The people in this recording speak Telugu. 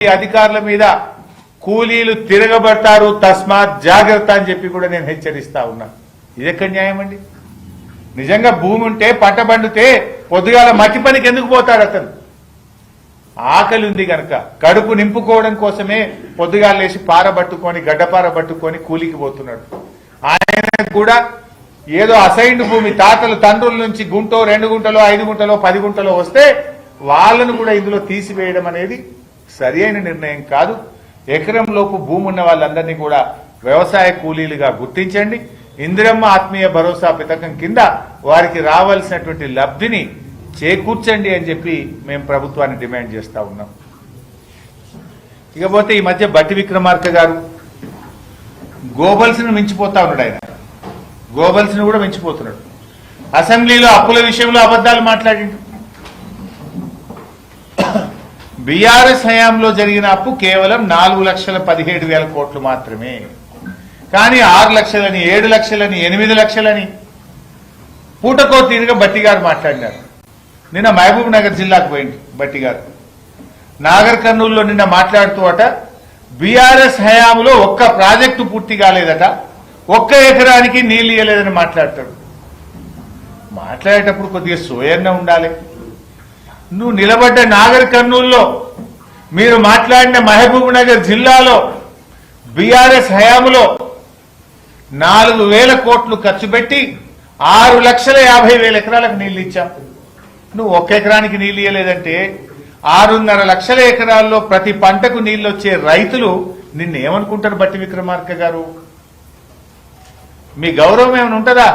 అధికారుల మీద కూలీలు తిరగబడతారు, తస్మాత్ జాగ్రత్త అని చెప్పి కూడా నేను హెచ్చరిస్తా ఉన్నా. ఇది ఎక్కడ న్యాయం అండి? నిజంగా భూమి ఉంటే పంట పండితే పొద్దుగాల మట్టి పనికి ఎందుకు పోతాడు అతను? ఆకలి ఉంది గనక కడుపు నింపుకోవడం కోసమే పొద్దుగాల లేచి పారబట్టుకొని గడ్డపార పట్టుకొని కూలికి పోతున్నాడు. ఆయన కూడా ఏదో అసైన్డ్ భూమి తాతలు తండ్రుల నుంచి గుంటో 2 గుంటలో 5 గుంటలో 10 గుంటలో వస్తే వాళ్ళను కూడా ఇందులో తీసివేయడం అనేది సరి అయిన నిర్ణయం కాదు. ఎకరం లోపు భూమి ఉన్న వాళ్ళందరినీ కూడా వ్యవసాయ కూలీలుగా గుర్తించండి. ఇందిరమ్మ ఆత్మీయ భరోసా పథకం కింద వారికి రావాల్సినటువంటి లబ్ధిని చేకూర్చండి అని చెప్పి మేము ప్రభుత్వాన్ని డిమాండ్ చేస్తా ఉన్నాం. ఇకపోతే ఈ మధ్య బట్టి విక్రమార్క గారు గోబల్స్ను మించిపోతా ఉన్నాడు. ఆయన గోబల్స్ను కూడా మించిపోతున్నాడు. అసెంబ్లీలో అప్పుల విషయంలో అబద్ధాలు మాట్లాడిండు. బీఆర్ఎస్ హయాంలో జరిగిన అప్పు కేవలం 4,17,000 కోట్లు మాత్రమే. కానీ 6 లక్షలని 7 లక్షలని 8 లక్షలని పూటకో తీరుగా బట్టి గారు మాట్లాడినారు. నిన్న మహబూబ్ నగర్ జిల్లాకు పోయింది బట్టి గారు. నాగర్ కర్నూలులో నిన్న మాట్లాడుతూ అట బీఆర్ఎస్ హయాంలో ఒక్క ప్రాజెక్టు పూర్తి కాలేదట, 1 ఎకరానికి నీళ్లు ఇయ్యలేదని మాట్లాడతాడు. మాట్లాడేటప్పుడు కొద్దిగా సోయన్న ఉండాలి. నువ్వు నిలబడ్డ నాగర్ కర్నూలులో, మీరు మాట్లాడిన మహబూబ్ నగర్ జిల్లాలో బీఆర్ఎస్ హయాంలో 4,000 కోట్లు ఖర్చు పెట్టి 6,50,000 ఎకరాలకు నీళ్లు ఇచ్చాం. నువ్వు 1 ఎకరానికి నీళ్లు ఇయ్యలేదంటే 6.5 లక్షల ఎకరాల్లో ప్రతి పంటకు నీళ్లు వచ్చే రైతులు నిన్నేమనుకుంటారు? బట్టి విక్రమార్క గారు, మీ గౌరవం ఏమైనా ఉంటుందా?